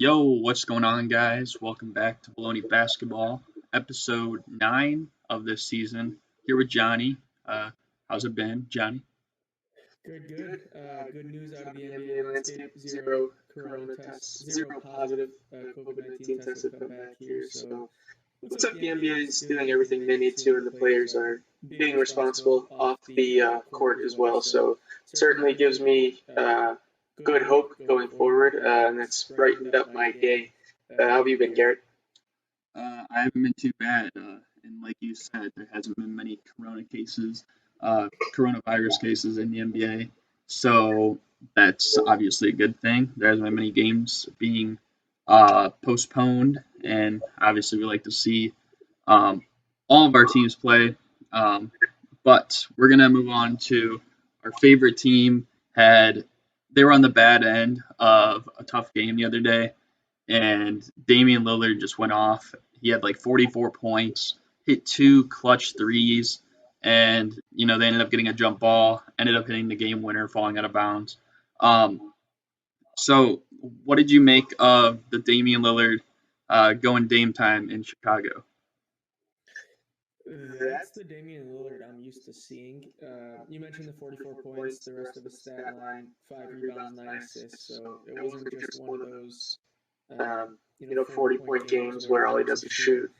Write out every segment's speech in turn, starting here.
Yo, what's going on, guys? Welcome back to Bullony Basketball, episode 9 of this season. Here with Johnny. Uh, how's it been, Johnny? Good, good. Good news out of the NBA landscape. Zero corona tests, zero positive COVID-19 tests have come back here. So looks like the NBA is doing everything they need to, and the players are being responsible off the court as well. So certainly gives me good hope going forward, and that's brightened up my day. How have you been, Garrett? I haven't been too bad, and like you said, there hasn't been many coronavirus cases in the NBA, so that's obviously a good thing. There hasn't been many games being postponed, and obviously we like to see um, all of our teams play. Um, but we're gonna move on to our favorite team. They were on the bad end of a tough game the other day, and Damian Lillard just went off. He had like 44 points, hit two clutch threes, and they ended up getting a jump ball, ended up hitting the game winner, falling out of bounds. Um, so, what did you make of the Damian Lillard going Dame time in Chicago? That's the Damian Lillard I'm used to seeing. You mentioned the 44 points, the rest of his stat line, 5 rebounds, 9 assists. So it wasn't just one of those, 40-point games where all he does is shoot.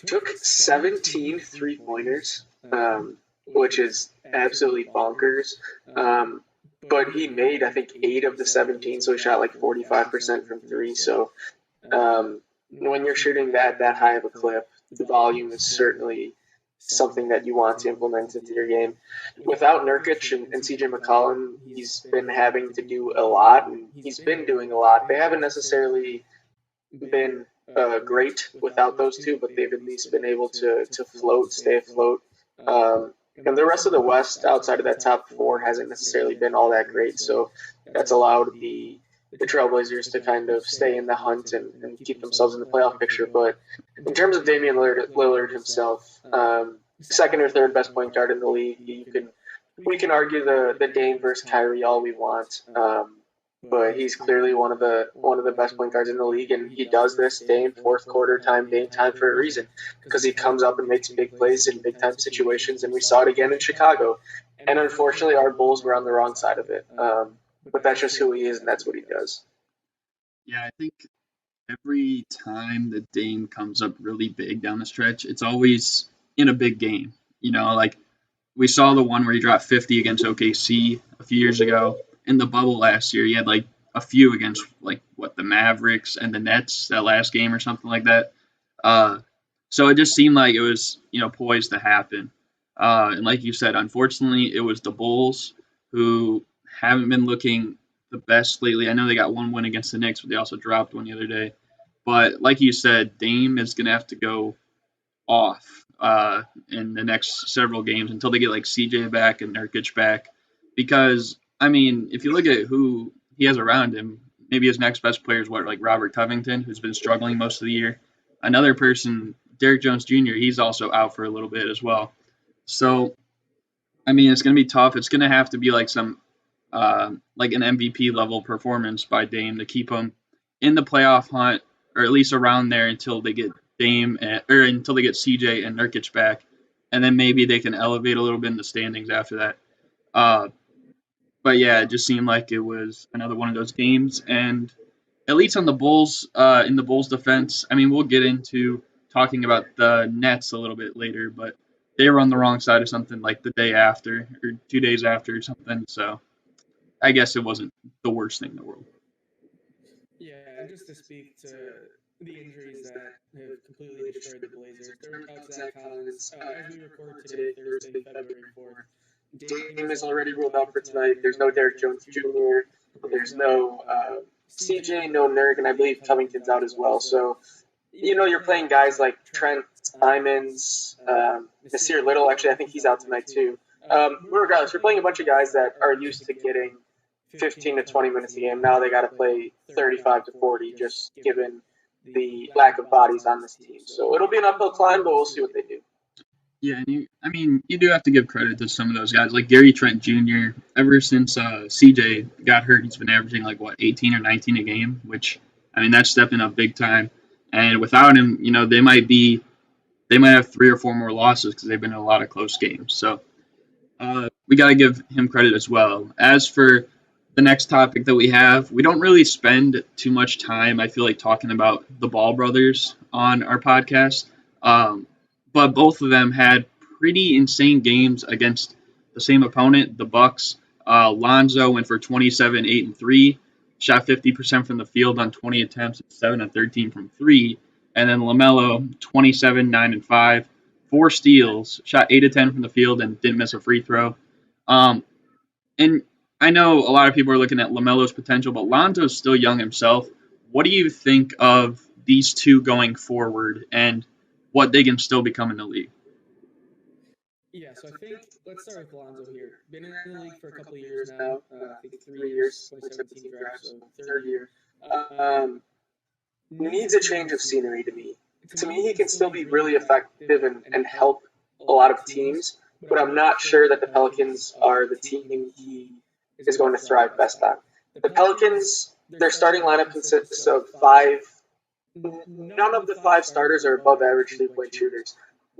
Took 17 3-pointers, which is absolutely bonkers. But he made, I think, 8 of the 17, so he shot like 45% from three. So when you're shooting that high of a clip, the volume is certainly something that you want to implement into your game. Without Nurkic and CJ McCollum, he's been having to do a lot, and he's been doing a lot. They haven't necessarily been great without those two, but they've at least been able to stay afloat. And the rest of the West, outside of that top four, hasn't necessarily been all that great. So that's allowed the Trailblazers to kind of stay in the hunt and keep themselves in the playoff picture. But in terms of Damian Lillard himself, second or third best point guard in the league, we can argue the Dame versus Kyrie all we want. But he's clearly one of the best point guards in the league, and he does this Dame fourth quarter time Dame time for a reason, because he comes up and makes big plays in big time situations, and we saw it again in Chicago. And unfortunately, our Bulls were on the wrong side of it. But that's just who he is, and that's what he does. Yeah, I think every time the Dame comes up really big down the stretch, it's always in a big game. Like we saw the one where he dropped 50 against OKC a few years ago. In the bubble last year, he had like a few against like the Mavericks and the Nets that last game or something like that. Uh, so it just seemed like it was poised to happen. And like you said, unfortunately, it was the Bulls who haven't been looking the best lately. I know they got one win against the Knicks, but they also dropped one the other day. But like you said, Dame is going to have to go off in the next several games until they get like CJ back and Nurkic back. Because, I mean, if you look at who he has around him, maybe his next best player is like Robert Covington, who's been struggling most of the year. Another person, Derrick Jones Jr., he's also out for a little bit as well. So, I mean, it's going to be tough. It's going to have to be like like an MVP level performance by Dame to keep him in the playoff hunt, or at least around there until they get or until they get CJ and Nurkic back, and then maybe they can elevate a little bit in the standings after that. Uh, but yeah, it just seemed like it was another one of those games, and at least on the Bulls, in the Bulls' defense, I mean, we'll get into talking about the Nets a little bit later, but they were on the wrong side of something like the day after or 2 days after or something. So I guess it wasn't the worst thing in the world. Yeah, and just to speak to the injuries that have completely destroyed the Blazers, they're without Zach Collins. As we record today, Thursday, February 4th, Dame is already ruled out for tonight. There's no Derrick Jones Jr., there's no CJ, no Nurk, and I believe Covington's out as well. So, you're playing guys like Trent Simons, Nasir Little. Actually, I think he's out tonight too. Regardless, you're playing a bunch of guys that are used to getting 15 to 20 minutes a game. Now they got to play 35 to 40, just given the lack of bodies on this team. So it'll be an uphill climb, but we'll see what they do. Yeah, and you do have to give credit to some of those guys, like Gary Trent Jr. Ever since CJ got hurt, he's been averaging like 18 or 19 a game, which I mean, that's stepping up big time. And without him, they might have 3 or 4 more losses because they've been in a lot of close games. So we got to give him credit as well. As for the next topic that we have, we don't really spend too much time, I feel like, talking about the Ball brothers on our podcast. But both of them had pretty insane games against the same opponent, the Bucks. Lonzo went for 27, 8, and 3, shot 50% from the field on 20 attempts, 7 and 13 from 3. And then LaMelo, 27, 9, and 5, 4 steals, shot 8 of 10 from the field, and didn't miss a free throw. And I know a lot of people are looking at LaMelo's potential, but Lonzo's still young himself. What do you think of these two going forward and what they can still become in the league? Yeah, so I think let's start with Lonzo here. Been in the league for a couple of years now. I think 3 years, 2017 draft, so third year. Needs a change of scenery to me. To me, he can still be really effective and help a lot of teams, but I'm not sure that the Pelicans are the team he is going to thrive best on. The Pelicans, their starting lineup consists of 5. None of the 5 starters are above average 3-point shooters.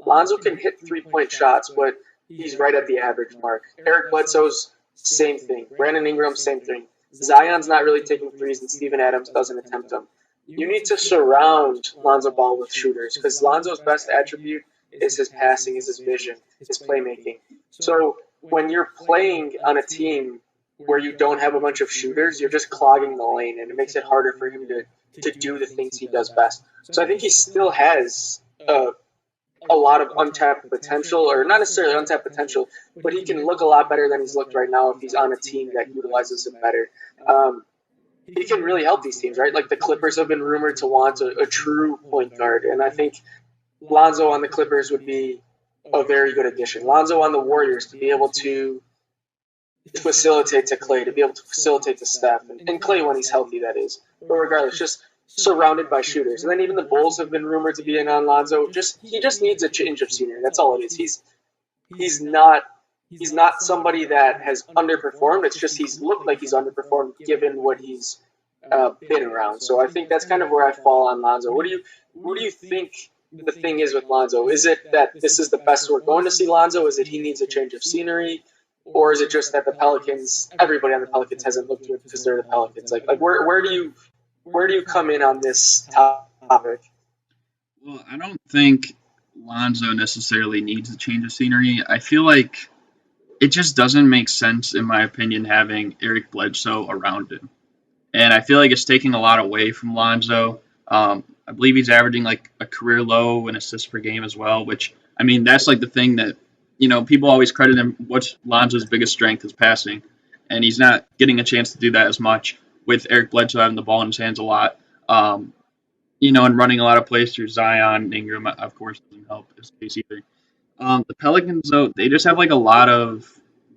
Lonzo can hit 3-point shots, but he's right at the average mark. Eric Bledsoe's same thing. Brandon Ingram, same thing. Zion's not really taking threes, and Steven Adams doesn't attempt them. You need to surround Lonzo Ball with shooters because Lonzo's best attribute is his passing, is his vision, his playmaking. So when you're playing on a team where you don't have a bunch of shooters, you're just clogging the lane, and it makes it harder for him to do the things he does best. So I think he still has a lot of untapped potential, or not necessarily untapped potential, but he can look a lot better than he's looked right now if he's on a team that utilizes him better. He can really help these teams, right? Like the Clippers have been rumored to want a true point guard, and I think Lonzo on the Clippers would be a very good addition. Lonzo on the Warriors to be able to facilitate to Klay, to be able to facilitate to Steph, and Klay when he's healthy, that is. But regardless, just surrounded by shooters. And then even the Bulls have been rumored to be in on Lonzo. He just needs a change of scenery. That's all it is. He's not somebody that has underperformed. It's just he's looked like he's underperformed given what he's been around. So I think that's kind of where I fall on Lonzo. What do you think the thing is with Lonzo? Is it that this is the best we're going to see Lonzo? Is it he needs a change of scenery? Or is it just that the Pelicans, everybody on the Pelicans hasn't looked good because they're the Pelicans? Like where do you come in on this topic? Well, I don't think Lonzo necessarily needs a change of scenery. I feel like it just doesn't make sense, in my opinion, having Eric Bledsoe around him. And I feel like it's taking a lot away from Lonzo. I believe he's averaging like a career low in assists per game as well, which, I mean, that's like the thing that, people always credit him. What's Lonzo's biggest strength is passing. And he's not getting a chance to do that as much with Eric Bledsoe having the ball in his hands a lot. And running a lot of plays through Zion. Ingram, of course, doesn't help his case either. The Pelicans, though, they just have like a lot of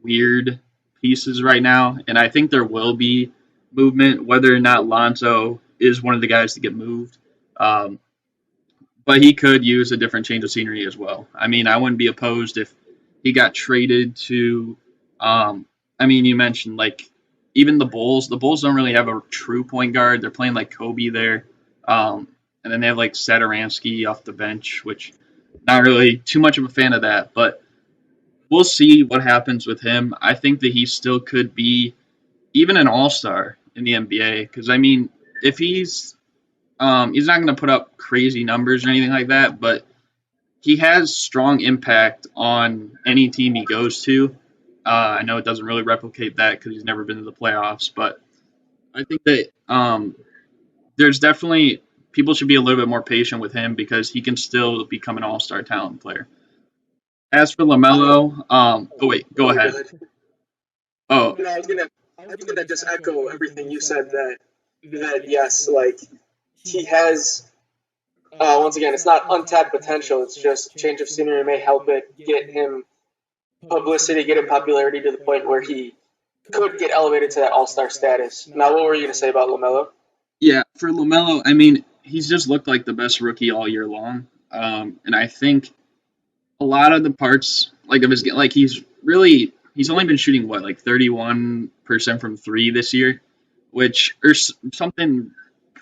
weird pieces right now. And I think there will be movement, whether or not Lonzo is one of the guys to get moved. But he could use a different change of scenery as well. I mean, I wouldn't be opposed if he got traded to, you mentioned like even the Bulls. The Bulls don't really have a true point guard. They're playing like Kobe there. And then they have like Satoransky off the bench, which not really too much of a fan of that. But we'll see what happens with him. I think that he still could be even an all-star in the NBA. Because, I mean, if he's not going to put up crazy numbers or anything like that, but he has strong impact on any team he goes to. I know it doesn't really replicate that because he's never been to the playoffs, but I think that there's definitely people should be a little bit more patient with him because he can still become an all-star talent player. As for LaMelo, go ahead. Oh, no, I was gonna just echo everything you said. That yes, like he has. Once again, it's not untapped potential. It's just change of scenery may help it get him publicity, get him popularity to the point where he could get elevated to that all-star status. Now, what were you going to say about LaMelo? Yeah, for LaMelo, I mean, he's just looked like the best rookie all year long. And I think a lot of the parts of his game, like he's only been shooting, 31% from 3 this year, or something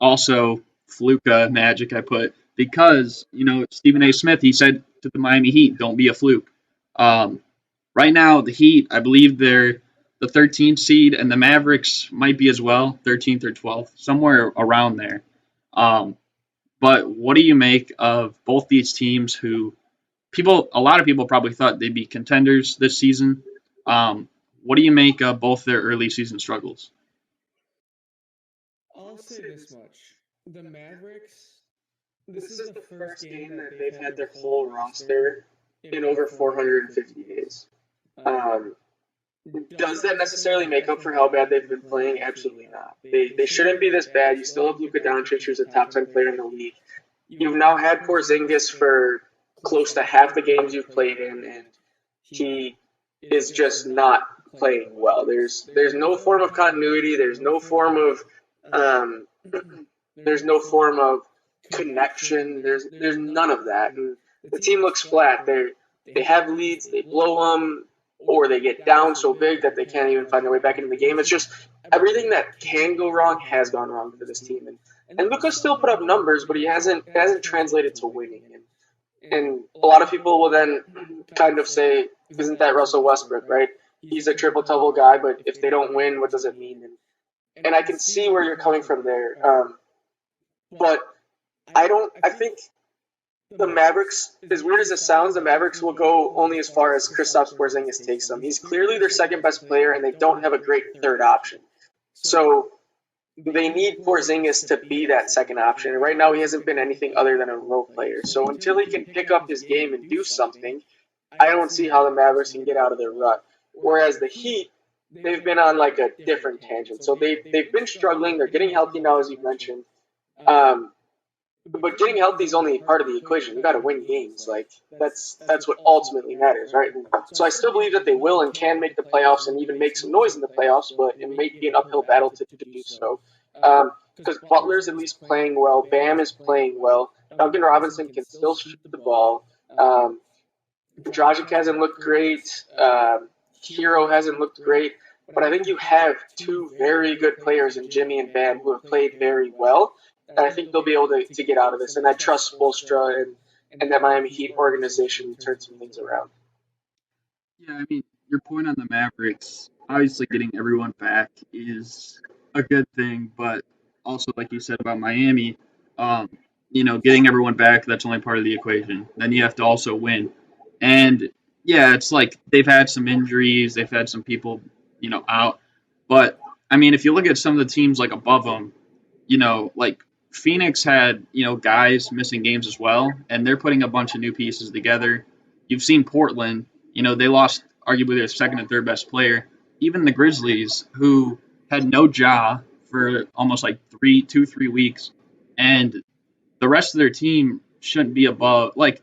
also Fluka Magic I put because Stephen A. Smith, he said to the Miami Heat, "Don't be a fluke." Um, right now, the Heat, I believe they're the 13th seed, and the Mavericks might be as well, 13th or 12th, somewhere around there. Um, but what do you make of both these teams who a lot of people probably thought they'd be contenders this season? What do you make of both their early season struggles? I'll say this much. The Mavericks, this This is is the the first first game game that that they've they've had had their their full full roster roster in over 450 days. Does that necessarily make up for how bad they've been playing? Absolutely not. They shouldn't be this bad. You still have Luka Doncic, who's a top 10 player in the league. You've now had Porzingis for close to half the games you've played in, and he is just not playing well. There's no form of continuity. There's no form of connection. There's none of that. And the team looks flat. They have leads, they blow them, or they get down so big that they can't even find their way back into the game. It's just everything that can go wrong has gone wrong for this team. And Luka still put up numbers, but he hasn't translated to winning. And a lot of people will then kind of say, isn't that Russell Westbrook, right? He's a triple-double guy, but if they don't win, what does it mean? And I can see where you're coming from there. But I think the Mavericks, as weird as it sounds, the Mavericks will go only as far as Kristaps Porzingis takes them. He's clearly their second best player, and they don't have a great third option. So they need Porzingis to be that second option. And right now he hasn't been anything other than a role player. So until he can pick up his game and do something, I don't see how the Mavericks can get out of their rut. Whereas the Heat, they've been on like a different tangent. So they've been struggling. They're getting healthy now, as you mentioned. But getting healthy is only part of the equation. You got to win games. Like that's what ultimately matters, right? And so I still believe that they will and can make the playoffs and even make some noise in the playoffs, but it may be an uphill battle to do so. Because Butler's at least playing well, Bam is playing well, Duncan Robinson can still shoot the ball. Dragic hasn't looked great. Hero hasn't looked great. But I think you have two very good players in Jimmy and Bam who have played very well. And I think they'll be able to get out of this. And I trust Spoelstra and that Miami Heat organization to turn some things around. Yeah, I mean, your point on the Mavericks, obviously getting everyone back is a good thing. But also, like you said about Miami, getting everyone back, that's only part of the equation. Then you have to also win. And, yeah, it's like they've had some injuries. They've had some people, out. But, I mean, if you look at some of the teams, like, above them, like Phoenix had, guys missing games as well, and they're putting a bunch of new pieces together. You've seen Portland, they lost arguably their second and third best player. Even the Grizzlies, who had no Ja for almost like 3 weeks, and the rest of their team shouldn't be above, like,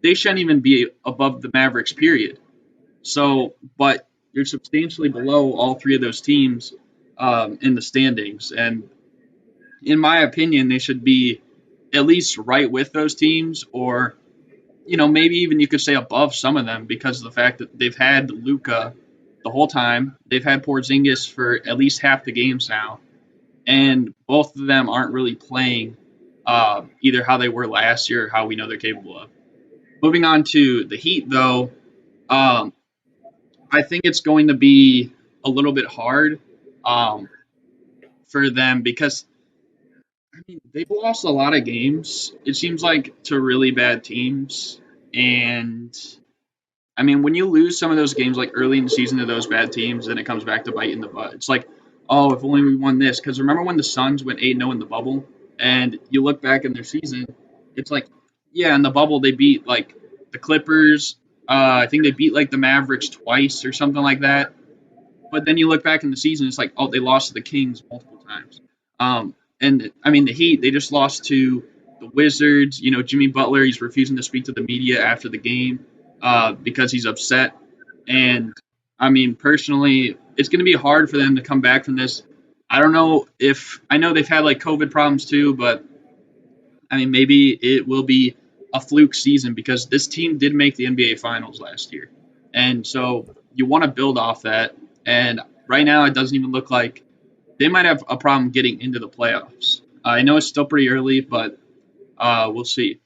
they shouldn't even be above the Mavericks, period. So, but you're substantially below all three of those teams in the standings. And in my opinion, they should be at least right with those teams, or, maybe even you could say above some of them because of the fact that they've had Luka the whole time. They've had Porzingis for at least half the games now. And both of them aren't really playing either how they were last year or how we know they're capable of. Moving on to the Heat, though, I think it's going to be a little bit hard for them because, I mean, they've lost a lot of games, it seems like, to really bad teams. And, I mean, when you lose some of those games, like early in the season to those bad teams, then it comes back to bite in the butt. It's like, oh, if only we won this. Because remember when the Suns went 8-0 in the bubble? And you look back in their season, it's like, yeah, in the bubble they beat, like, the Clippers. I think they beat, like, the Mavericks twice or something like that. But then you look back in the season, it's like, oh, they lost to the Kings multiple times. And, I mean, the Heat, they just lost to the Wizards. Jimmy Butler, he's refusing to speak to the media after the game because he's upset. And, I mean, personally, it's going to be hard for them to come back from this. I don't know I know they've had, like, COVID problems too, but, I mean, maybe it will be a fluke season because this team did make the NBA Finals last year. And so you want to build off that. And right now it doesn't even look like they might have a problem getting into the playoffs. I know it's still pretty early, but we'll see.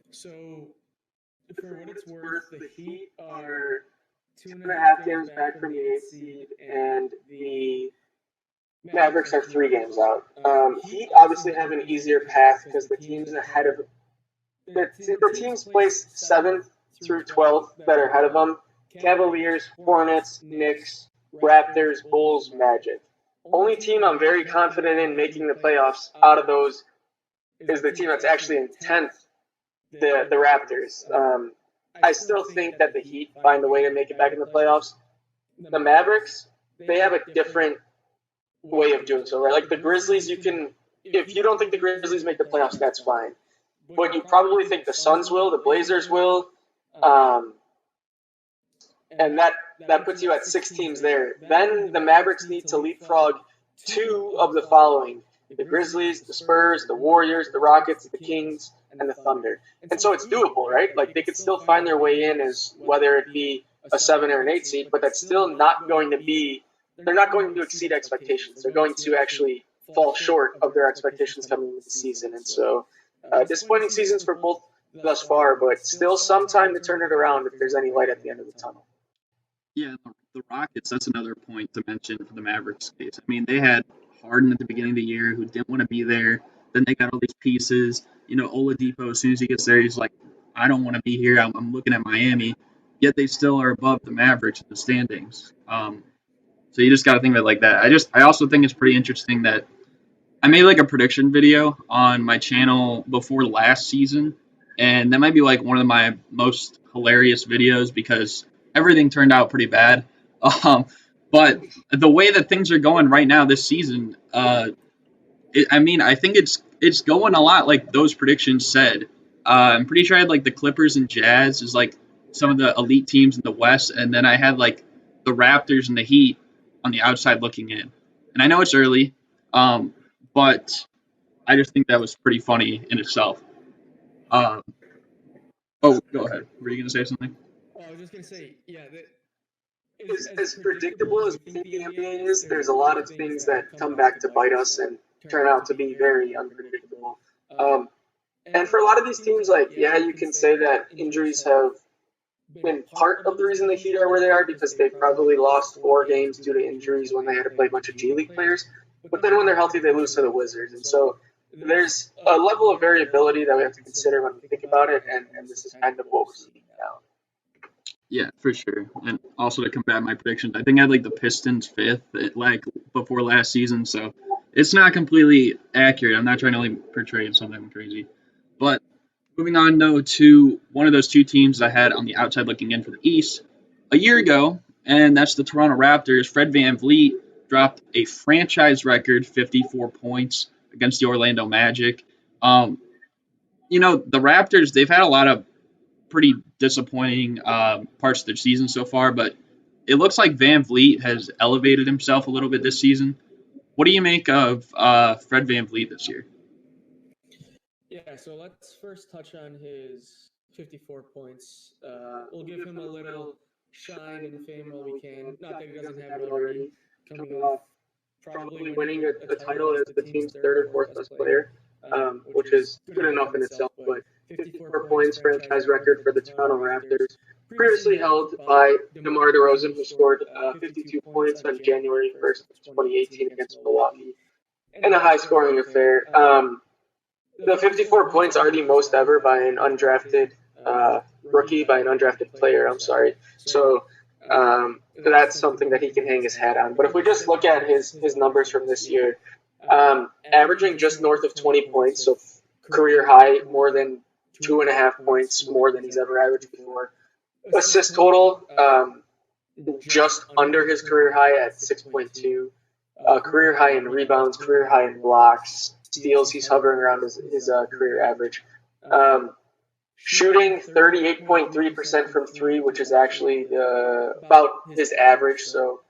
So, for what it's worth, the Heat are 2.5 games back from the 8th seed, and the Mavericks are 3 games out. Heat obviously have an easier path because the teams ahead of the teams placed 7th through 12th that are ahead of them: Cavaliers, Hornets, Knicks, Raptors, Bulls, Magic. Only team I'm very confident in making the playoffs out of those is the team that's actually in 10th the Raptors. I still think that the Heat find a way to make it back in the playoffs. The Mavericks, they have a different way of doing so, right? Like the Grizzlies, if you don't think the Grizzlies make the playoffs, that's fine. But you probably think the Suns will, the Blazers will, and that puts you at 6 teams there. Then the Mavericks need to leapfrog 2 of the following: the Grizzlies, the Spurs, the Warriors, the Rockets, the Kings, and the Thunder. And so it's doable, right? Like they could still find their way in as whether it be a 7 or an 8 seed, but that's still not going to be, they're not going to exceed expectations. They're going to actually fall short of their expectations coming into the season. And so disappointing seasons for both thus far, but still some time to turn it around if there's any light at the end of the tunnel. Yeah, the Rockets, that's another point to mention for the Mavericks case. I mean, they had Harden at the beginning of the year who didn't want to be there. Then they got all these pieces. Oladipo, as soon as he gets there, he's like, I don't want to be here. I'm looking at Miami. Yet they still are above the Mavericks in the standings. So you just got to think of it like that. I also think it's pretty interesting that I made like a prediction video on my channel before last season, and that might be like one of my most hilarious videos because everything turned out pretty bad. But the way that things are going right now this season, I think it's going a lot like those predictions said. I'm pretty sure I had like the Clippers and Jazz as like some of the elite teams in the West, and then I had like the Raptors and the Heat on the outside looking in. And I know it's early, but I just think that was pretty funny in itself. Go ahead. Were you going to say something? Oh, I was just going to say, yeah. As predictable as we think the NBA is, there's a lot of things that come back to bite us and turn out to be very unpredictable. And for a lot of these teams, you can say that injuries have been part of the reason the Heat are where they are because they probably lost 4 games due to injuries when they had to play a bunch of G League players. But then when they're healthy, they lose to the Wizards. And so there's a level of variability that we have to consider when we think about it, and this is kind of what we're seeing now. Yeah, for sure. And also to combat my predictions, I think I had like the Pistons 5th, like before last season, so it's not completely accurate. I'm not trying to like portray something crazy. But moving on, though, to one of those 2 teams I had on the outside looking in for the East a year ago, and that's the Toronto Raptors. Fred VanVleet dropped a franchise record 54 points against the Orlando Magic. The Raptors, they've had a lot of pretty disappointing parts of their season so far, but it looks like VanVleet has elevated himself a little bit this season. What do you make of Fred VanVleet this year? Yeah, so let's first touch on his 54 points. We'll give him a little shine and fame while we can. Not that he doesn't have it already. Coming off probably winning a title as the team's 3rd or 4th best player, which is good enough in itself. But 54 points franchise record for the Toronto Raptors, previously held by DeMar DeRozan, who scored 52 points on January 1st, 2018 against Milwaukee, in a high-scoring affair. The 54 points are the most ever by an undrafted rookie, by an undrafted player, I'm sorry. So that's something that he can hang his hat on. But if we just look at his numbers from this year, averaging just north of 20 points, so career high, more than 2.5 points more than he's ever averaged before. Assist total, just under his career high at 6.2. Career high in rebounds, career high in blocks, steals. He's hovering around his career average. Shooting 38.3% from 3, which is actually about his average, so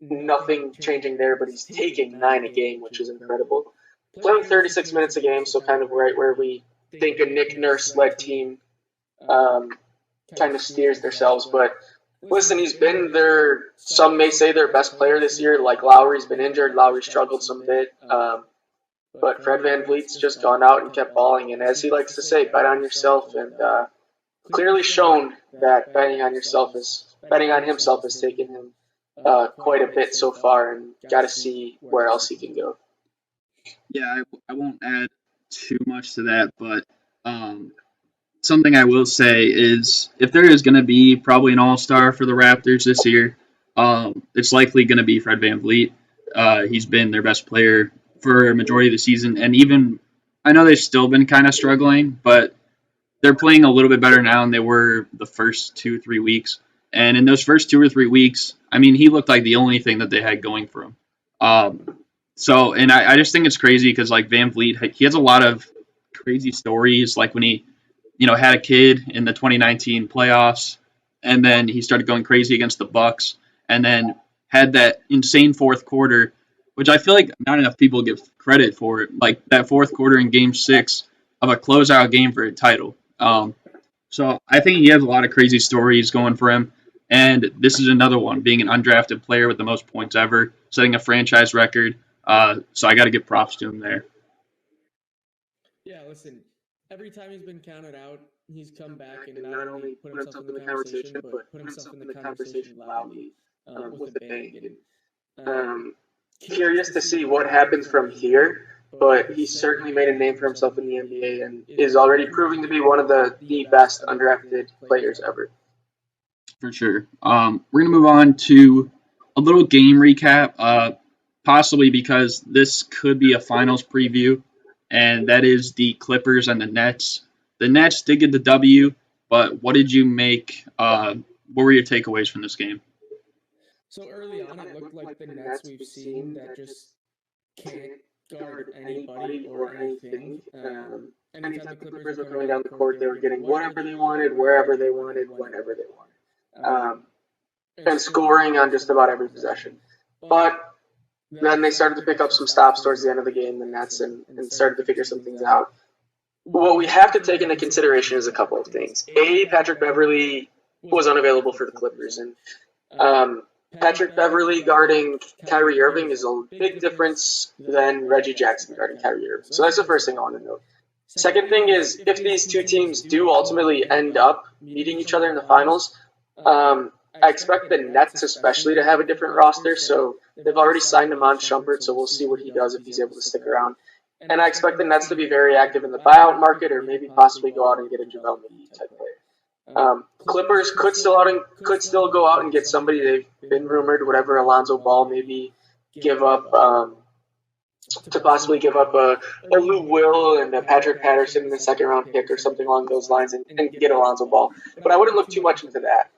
nothing changing there, but he's taking 9 a game, which is incredible. Playing 36 minutes a game, so kind of right where we think a Nick Nurse-led team kind of steers themselves. But listen, he's been some may say their best player this year. Like Lowry's been injured. Lowry struggled some bit. But Fred VanVleet's just gone out and kept balling. And as he likes to say, bet on yourself. And clearly shown that betting on himself has taken him quite a bit so far. And got to see where else he can go. Yeah, I won't add too much to that. But something I will say is if there is going to be probably an all-star for the Raptors this year, it's likely going to be Fred VanVleet. He's been their best player for a majority of the season, and even I know they've still been kind of struggling, but they're playing a little bit better now than they were the first 2-3 weeks. And in those first 2 or 3 weeks, I mean, he looked like the only thing that they had going for him. And I just think it's crazy because like VanVleet, he has a lot of crazy stories. Like when he, had a kid in the 2019 playoffs, and then he started going crazy against the Bucks, and then had that insane fourth quarter, which I feel like not enough people give credit for it. Like that fourth quarter in Game 6 of a closeout game for a title. So I think he has a lot of crazy stories going for him. And this is another one, being an undrafted player with the most points ever, setting a franchise record. So I got to give props to him there. Yeah, listen, every time he's been counted out, he's come back and not only put himself in the conversation, but put himself in the conversation loudly with a bang. And Curious to see what happens from here, but he certainly made a name for himself in the NBA and is already proving to be one of the best undrafted players ever. For sure. We're going to move on to a little game recap, possibly because this could be a finals preview, and that is the Clippers and the Nets. The Nets did get the W, but what did you make? What were your takeaways from this game? So early on, it looked like the Nets we've seen that just can't guard anybody or anything. Anytime the Clippers were coming down the court, they were getting whatever they wanted, wherever they wanted, whenever they wanted. And scoring on just about every possession. But then they started to pick up some stops towards the end of the game, the Nets, and started to figure some things out. What we have to take into consideration is a couple of things. A, Patrick Beverley was unavailable for the Clippers, and Patrick Beverley guarding Kyrie Irving is a big difference than Reggie Jackson guarding Kyrie Irving. So that's the first thing I want to note. Second thing is, if these two teams do ultimately end up meeting each other in the finals, I expect the Nets especially to have a different roster. So they've already signed him on Shumpert, so we'll see what he does if he's able to stick around. And I expect the Nets to be very active in the buyout market, or maybe possibly go out and get a JaVale McGee type player. Clippers could still go out and get somebody. They've been rumored, whatever, Alonzo Ball, maybe give up to possibly give up a Lou Will and a Patrick Patterson in the second round pick or something along those lines and get Alonzo Ball. But I wouldn't look too much into that.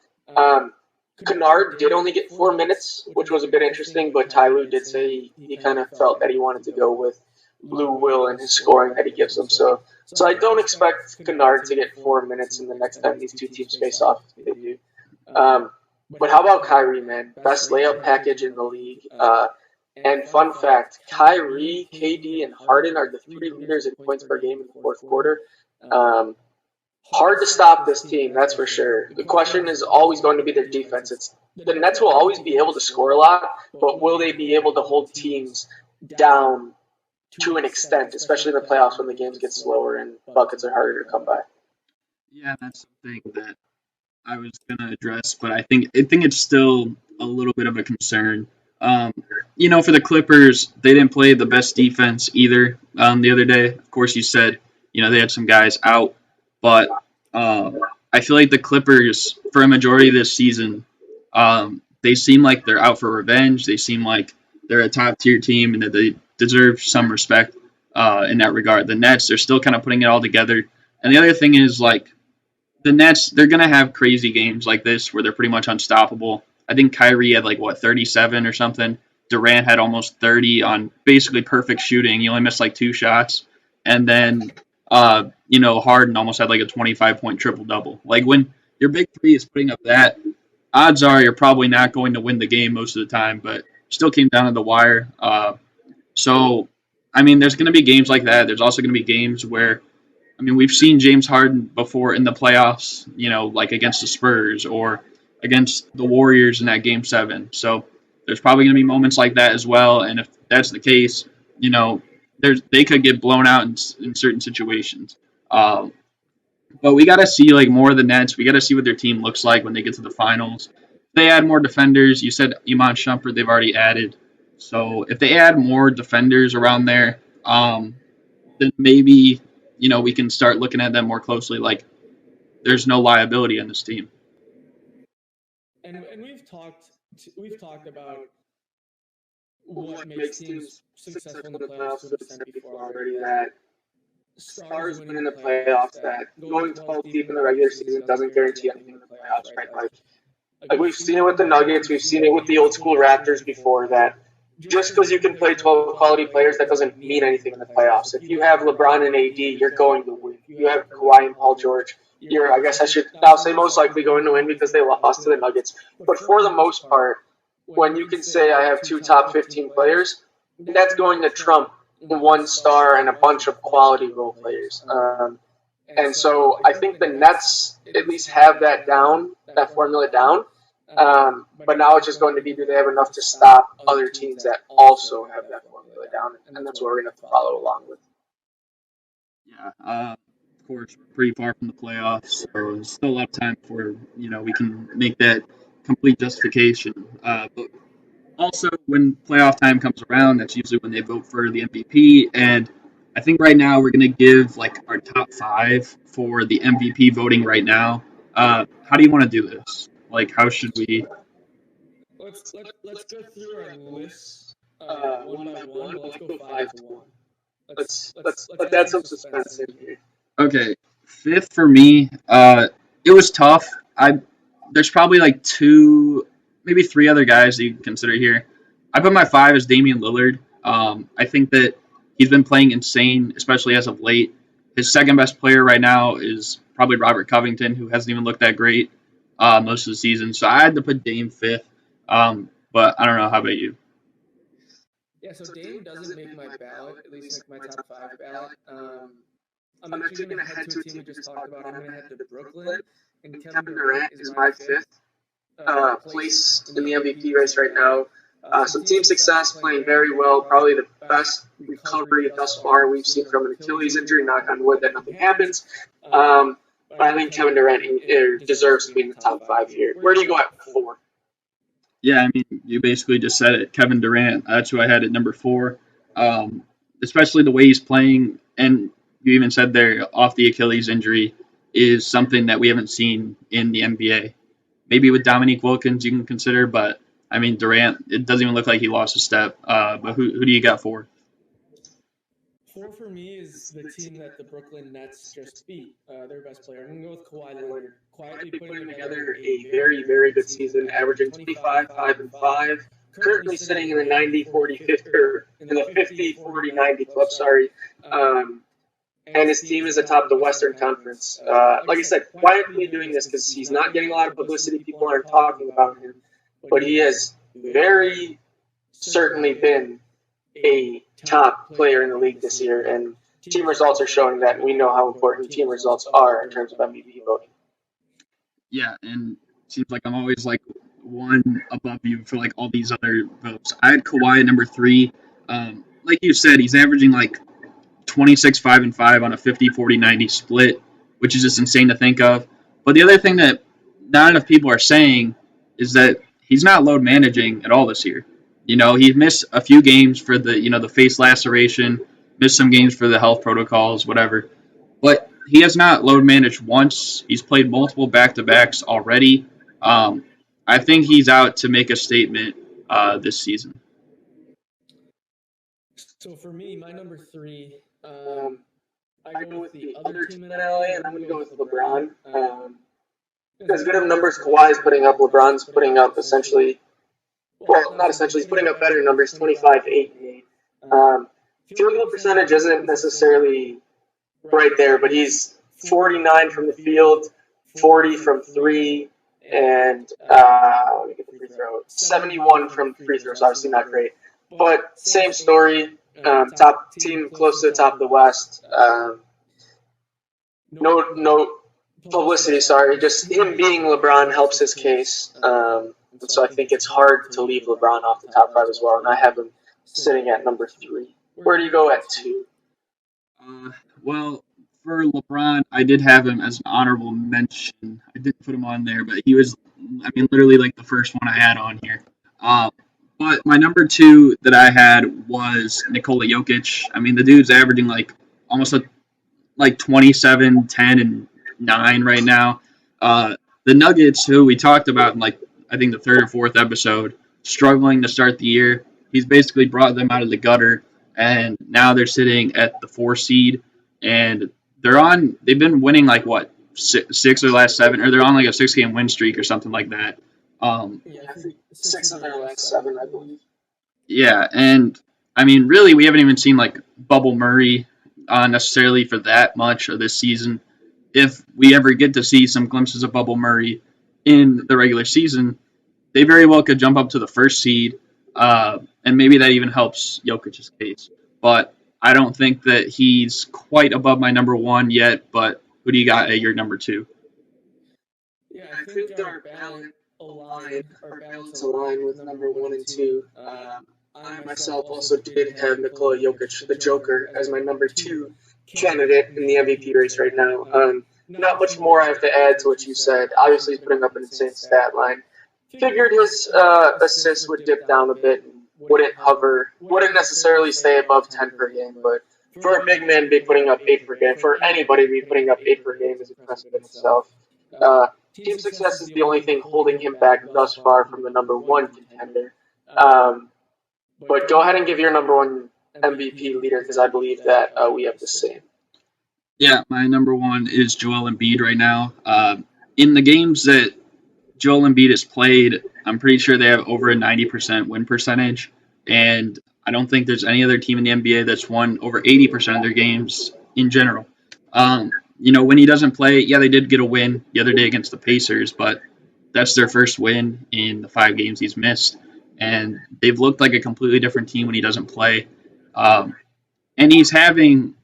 Kennard did only get 4 minutes, which was a bit interesting, but Ty Lue did say he kind of felt that he wanted to go with Lou Will and his scoring that he gives them. So I don't expect Kennard to get 4 minutes in the next time these two teams face off if they do. But how about Kyrie, man? Best layup package in the league. And fun fact, Kyrie, KD, and Harden are the 3 leaders in points per game in the fourth quarter. Hard to stop this team, that's for sure. The question is always going to be their defense. The Nets will always be able to score a lot, but will they be able to hold teams down to an extent, especially in the playoffs when the games get slower and buckets are harder to come by? Yeah, that's something that I was going to address, but I think it's still a little bit of a concern. For the Clippers, they didn't play the best defense either the other day. Of course, you said, they had some guys out, but I feel like the Clippers, for a majority of this season, they seem like they're out for revenge. They seem like they're a top-tier team and that they deserve some respect in that regard. The Nets, they're still kind of putting it all together. And the other thing is, like, the Nets, they're going to have crazy games like this where they're pretty much unstoppable. I think Kyrie had 37 or something. Durant had almost 30 on basically perfect shooting. He only missed 2 shots. And then, Harden almost had a 25-point triple-double. When your big three is putting up that, odds are you're probably not going to win the game most of the time, but still came down to the wire. So, there's going to be games like that. There's also going to be games where, we've seen James Harden before in the playoffs, against the Spurs or against the Warriors in that Game 7. So there's probably going to be moments like that as well. And if that's the case, they could get blown out in certain situations. But we got to see more of the Nets. We got to see what their team looks like when they get to the finals. They add more defenders. You said Iman Shumpert they've already added. So if they add more defenders around there, then maybe we can start looking at them more closely. There's no liability on this team. And we've talked about what makes teams successful in the playoffs to an extent before already. That stars win in the playoffs, that going 12 deep in the regular season doesn't guarantee anything in the playoffs, right? Like we've seen it with the Nuggets, we've seen it with the old school Raptors before, that just because you can play 12 quality players, that doesn't mean anything in the playoffs. If you have LeBron and AD, you're going to win. If you have Kawhi and Paul George, I guess I should now say most likely going to win because they lost to the Nuggets. But for the most part, when you can say I have 2 top 15 players, that's going to trump 1 star and a bunch of quality role players. And so I think the Nets at least have that formula down. But now it's just going to be, do they have enough to stop other teams that also have that formula down? And that's what we're going to have to follow along with. Yeah, of course, we're pretty far from the playoffs, so there's still a lot of time before we can make that complete justification. But also, when playoff time comes around, that's usually when they vote for the MVP. And I think right now we're going to give our top 5 for the MVP voting right now. How do you want to do this? How should we? Let's go through our list one by one. But let's go 5-1. Let's add some suspense in here. Okay, 5th for me. It was tough. There's probably 2, maybe 3 other guys that you can consider here. I put my 5 as Damian Lillard. I think that he's been playing insane, especially as of late. His second best player right now is probably Robert Covington, who hasn't even looked that great most of the season. So I had to put Dame 5th. But I don't know. How about you? Yeah, so Dame doesn't make my ballot, at least my top 5 ballot. I'm actually going to head to a team we just talked about. I'm going to head to Brooklyn, and Kevin Durant is my 5th place in the MVP race right now. Some team success, playing very well, probably the best recovery thus far we've seen from an Achilles injury. Knock on wood that nothing happens. But I think Kevin Durant deserves to be in the top 5 here. Where do you go at 4? Yeah, I mean, you basically just said it. Kevin Durant, that's who I had at number 4. Especially the way he's playing, and you even said there, off the Achilles injury, is something that we haven't seen in the NBA. Maybe with Dominique Wilkins you can consider, but I mean, Durant, it doesn't even look like he lost a step. But who do you got 4? 4 for me is the team that the Brooklyn Nets just beat, their best player. I'm going to go with Kawhi Leonard. Quietly putting together a very, very good season, averaging 25, 5, and 5. Currently sitting in the 90-40-50, or in the 50-40-90 club, sorry. And his team is atop the Western Conference. Like I said, quietly doing this because he's not getting a lot of publicity. People aren't talking about him. But he has very certainly been a top player in the league this year. And team results are showing that. We know how important team results are in terms of MVP voting. Yeah, and it seems like I'm always one above you for all these other votes. I had Kawhi at number 3. Like you said, he's averaging 26, 5, and 5 on a 50-40-90 split, which is just insane to think of. But the other thing that not enough people are saying is that he's not load managing at all this year. He missed a few games for the face laceration, missed some games for the health protocols, whatever. But he has not load managed once. He's played multiple back-to-backs already. I think he's out to make a statement this season. So for me, my number 3, I go with the other team in LA, and I'm going to go with LeBron. As good of numbers Kawhi is putting up, LeBron's putting up essentially, well, not essentially, he's putting up better numbers, 25, 8, and 8. Field goal percentage isn't necessarily right there, but he's 49 from the field, 40 from 3, and let me get the free throw. 71 from free throws, obviously not great. But same story, top team close to the top of the West. No publicity, sorry. Just him being LeBron helps his case. So I think it's hard to leave LeBron off the top 5 as well. And I have him sitting at number 3. Where do you go at 2? Well, for LeBron, I did have him as an honorable mention. I didn't put him on there, but he was, literally the first one I had on here. But my number 2 that I had was Nikola Jokic. The dude's averaging almost 27, 10, and 9 right now. The Nuggets, who we talked about in I think the 3rd or 4th episode, struggling to start the year. He's basically brought them out of the gutter, and now they're sitting at the 4 seed. and they've been winning like what, six of the last seven, or they're on like a 6-game win streak or something like that. I think 6 of their last 7, I believe. Yeah, and I mean, really, we haven't even seen like Bubble Murray necessarily for that much of this season. If we ever get to see some glimpses of Bubble Murray in the regular season, they very well could jump up to the first seed, and maybe that even helps Jokic's case. But I don't think that he's quite above my number one yet. But who do you got at your number two? Yeah, I think our balance align with number 1 and 2. I myself also did have Nikola Jokic, the Joker, as my number 2 candidate in the MVP race right now. Not much more I have to add to what you said. Obviously, he's putting up an insane stat line. Figured his assists would dip down a bit and wouldn't necessarily stay above 10 per game, but for a big man to be putting up 8 per game, for anybody to be putting up 8 per game is impressive in itself. Team success is the only thing holding him back thus far from the number 1 contender. But go ahead and give your number 1 MVP leader, because I believe that we have the same. Yeah, my number 1 is Joel Embiid right now. In the games that Joel Embiid has played, I'm pretty sure they have over a 90% win percentage, and I don't think there's any other team in the NBA that's won over 80% of their games in general. When he doesn't play, yeah, they did get a win the other day against the Pacers, but that's their first win in the 5 games he's missed, and they've looked like a completely different team when he doesn't play. And he's having,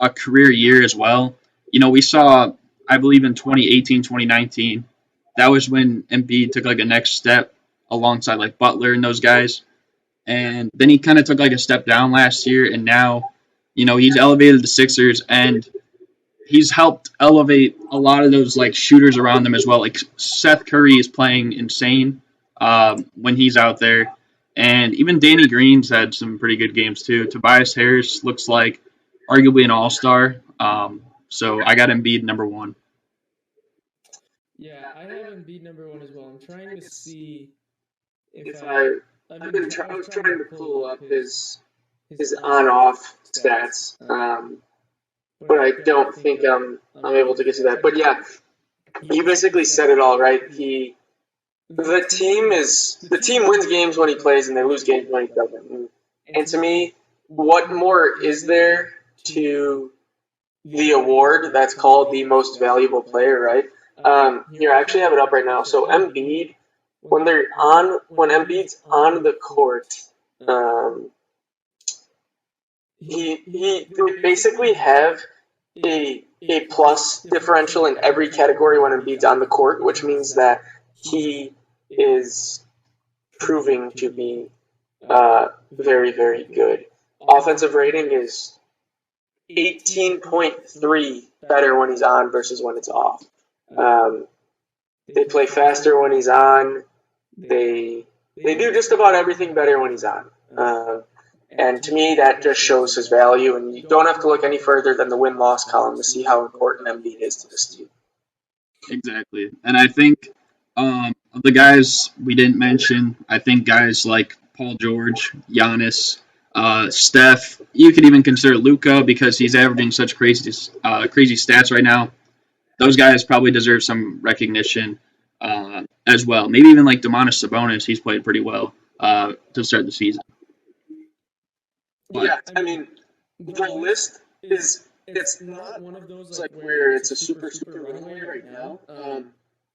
a career year as well. We saw, I believe in 2018, 2019, that was when Embiid took like a next step alongside like Butler and those guys. And then he kind of took like a step down last year, and now, he's elevated the Sixers, and he's helped elevate a lot of those like shooters around them as well. Like Seth Curry is playing insane when he's out there, and even Danny Green's had some pretty good games too. Tobias Harris looks like arguably an all-star. So I got Embiid number 1. Yeah, I have Embiid number 1 as well. I'm trying to see if I was trying to pull up his on-off stats, but I don't think I'm able to get to that. But yeah, you basically said it all, right? The team wins games when he plays, and they lose games when he doesn't. And to me, what more is there to the award that's called the most valuable player, right? Here, I actually have it up right now. So Embiid, when Embiid's on the court, they basically have a plus differential in every category when Embiid's on the court, which means that he is proving to be very, very good. Offensive rating is 18.3 better when he's on versus when it's off. They play faster when he's on. They do just about everything better when he's on. And to me, that just shows his value. And you don't have to look any further than the win-loss column to see how important Embiid is to this team. Exactly. And I think of the guys we didn't mention, I think guys like Paul George, Giannis, Steph, you could even consider Luka because he's averaging such crazy stats right now. Those guys probably deserve some recognition as well. Maybe even like Domantas Sabonis, he's played pretty well to start the season. But, yeah, I mean, the list it's not one of those like where it's a super runaway right now.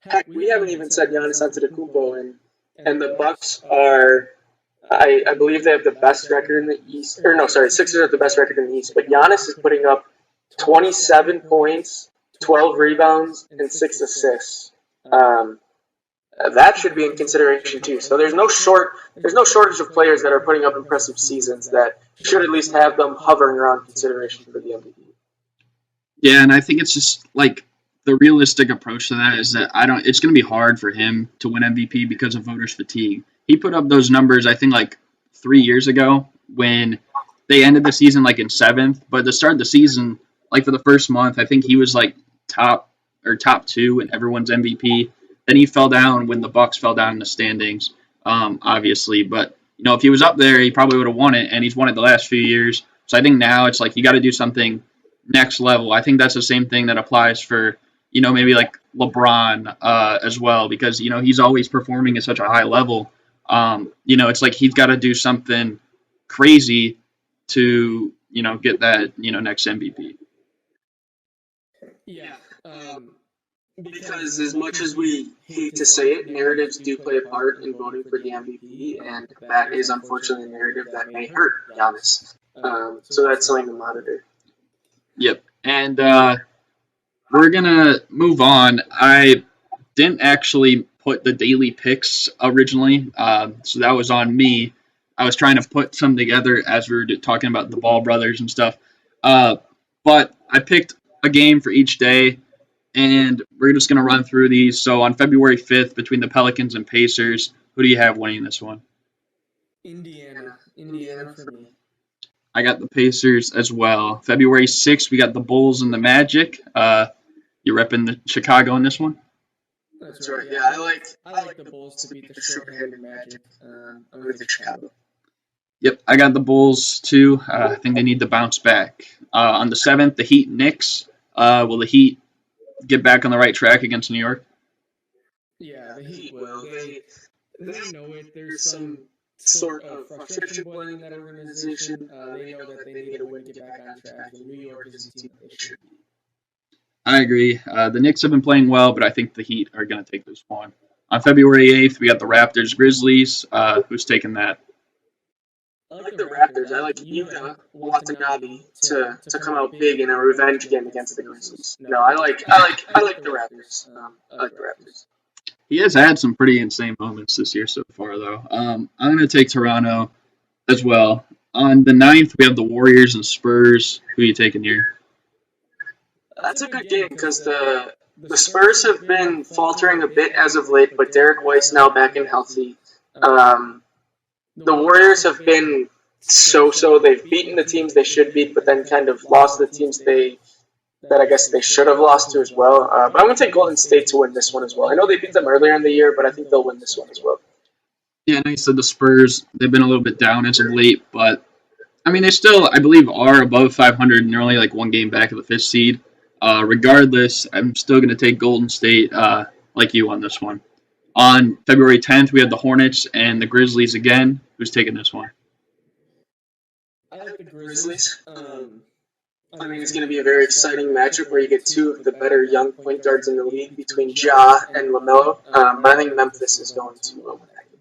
Heck, we haven't even said Giannis Antetokounmpo, and the Bucks are, I believe they have the best record in the East. Or no, sorry, Sixers have the best record in the East. But Giannis is putting up 27 points, 12 rebounds, and 6 assists. That should be in consideration too. So there's no shortage of players that are putting up impressive seasons that should at least have them hovering around consideration for the MVP. Yeah, and I think it's just like the realistic approach to that is that it's going to be hard for him to win MVP because of voters' fatigue. He put up those numbers, I think, like 3 years ago when they ended the season like in 7th. But to start the season, like for the first month, I think he was like top 2 in everyone's MVP. Then he fell down when the Bucks fell down in the standings, obviously. But if he was up there, he probably would have won it, and he's won it the last few years. So I think now it's like you got to do something next level. I think that's the same thing that applies for, maybe like LeBron as well, because, he's always performing at such a high level. It's like he's got to do something crazy to, get that, next MVP. Yeah. Because as much as we hate to say it, narratives do play a part in voting for the MVP, and that is unfortunately a narrative that may hurt Giannis. So that's something to monitor. Yep. And we're going to move on. I didn't actually put the daily picks originally, so that was on me. I was trying to put some together as we were talking about the Ball brothers and stuff. But I picked a game for each day, and we're just going to run through these. So on February 5th, between the Pelicans and Pacers, who do you have winning this one? Indiana for me. I got the Pacers as well. February 6th, we got the Bulls and the Magic. You're repping the Chicago in this one? That's right. Yeah, I like the Bulls to beat the short-handed Magic. I'm with the Chicago. Yep, I got the Bulls too. I think they need to bounce back. On the 7th, the Heat Knicks. Will the Heat get back on the right track against New York? Yeah, the Heat will. They know it. There's some sort of frustration boiling in that organization. They know that they need a win to get back on track, and New York is the team that they should be. I agree. The Knicks have been playing well, but I think the Heat are going to take this one. On February 8th, we got the Raptors Grizzlies. Who's taking that? I like the Raptors. I like Yuka Watanabe to come out big in a revenge game against the Grizzlies. No, I like the Raptors. I like the Raptors. He has had some pretty insane moments this year so far, though. I'm going to take Toronto as well. On the 9th, we have the Warriors and Spurs. Who are you taking here? That's a good game because the Spurs have been faltering a bit as of late, but Derek White's now back and healthy. The Warriors have been so-so. They've beaten the teams they should beat, but then kind of lost the teams that I guess they should have lost to as well. But I'm going to take Golden State to win this one as well. I know they beat them earlier in the year, but I think they'll win this one as well. Yeah, I know you said the Spurs, they've been a little bit down as of late, but I mean, they still, I believe, are above 500 and they're only like one game back of the 5th seed. Regardless, I'm still going to take Golden State like you on this one. On February 10th, we have the Hornets and the Grizzlies again. Who's taking this one? I like the Grizzlies. I mean, it's going to be a very exciting matchup where you get two of the better young point guards in the league between Ja and LaMelo. But I think Memphis is going to win that game.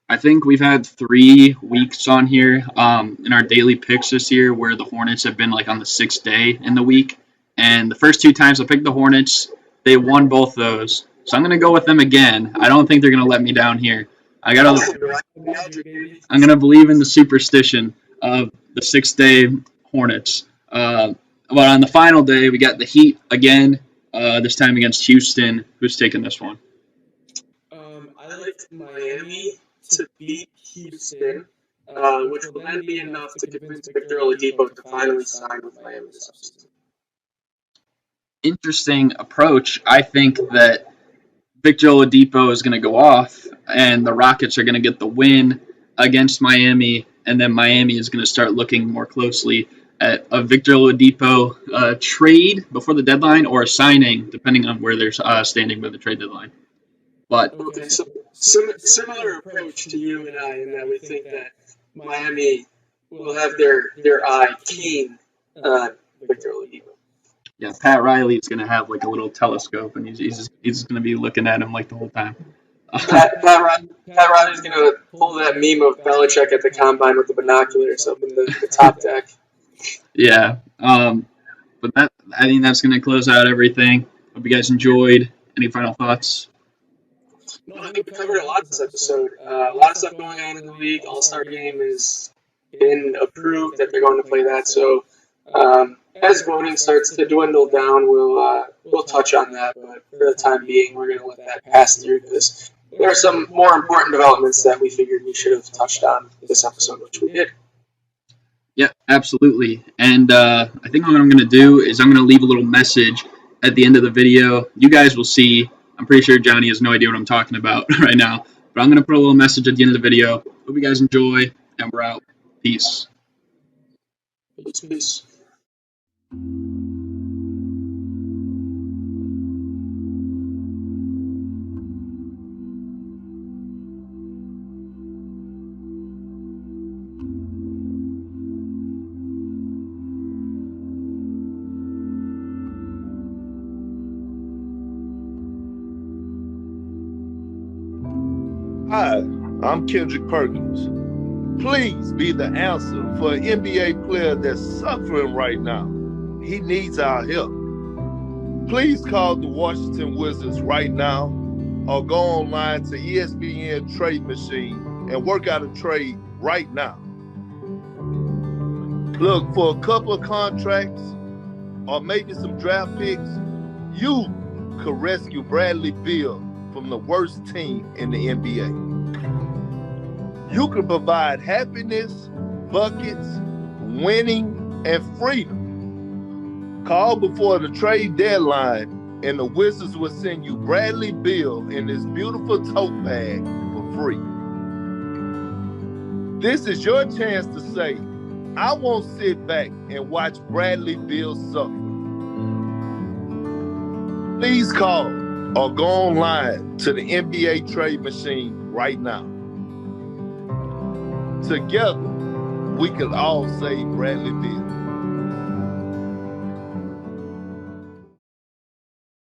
I think we've had 3 weeks on here in our daily picks this year where the Hornets have been like on the 6th day in the week. And the first 2 times I picked the Hornets, they won both those. So I'm going to go with them again. I don't think they're going to let me down here. I'm going to believe in the superstition of the 6th day Hornets. But on the final day, we got the Heat again, this time against Houston. Who's taking this one? I like Miami to beat Houston, which will then be enough to convince Victor Oladipo to finally sign with Miami this offseason. Interesting approach. I think that Victor Oladipo is going to go off, and the Rockets are going to get the win against Miami, and then Miami is going to start looking more closely at a Victor Oladipo trade before the deadline or a signing, depending on where they're standing by the trade deadline. But okay, so similar approach to you and I in that we think that Miami will have their eye keen on Victor Oladipo. Yeah, Pat Riley is going to have like a little telescope, and he's going to be looking at him like the whole time. Pat Riley's going to pull that meme of Belichick at the combine with the binoculars up in the top deck. Yeah, but I think that's going to close out everything. Hope you guys enjoyed. Any final thoughts? No, I think we covered a lot this episode. A lot of stuff going on in the league. All-Star game has been approved that they're going to play that. So as voting starts to dwindle down, we'll touch on that. But for the time being, we're going to let that pass through because there are some more important developments that we figured we should have touched on this episode, which we did. Yeah, absolutely. And I think what I'm going to do is I'm going to leave a little message at the end of the video. You guys will see. I'm pretty sure Johnny has no idea what I'm talking about right now. But I'm going to put a little message at the end of the video. Hope you guys enjoy, and we're out. Peace. Peace. Hi, I'm Kendrick Perkins. Please be the answer for an NBA player that's suffering right now. He needs our help. Please call the Washington Wizards right now or go online to ESPN Trade Machine and work out a trade right now. Look, for a couple of contracts or maybe some draft picks, you could rescue Bradley Beal from the worst team in the NBA. You can provide happiness, buckets, winning, and freedom. Call before the trade deadline, and the Wizards will send you Bradley Beal in this beautiful tote bag for free. This is your chance to say, I won't sit back and watch Bradley Beal suffer. Please call or go online to the NBA Trade Machine right now. Together, we can all save Bradley Beal.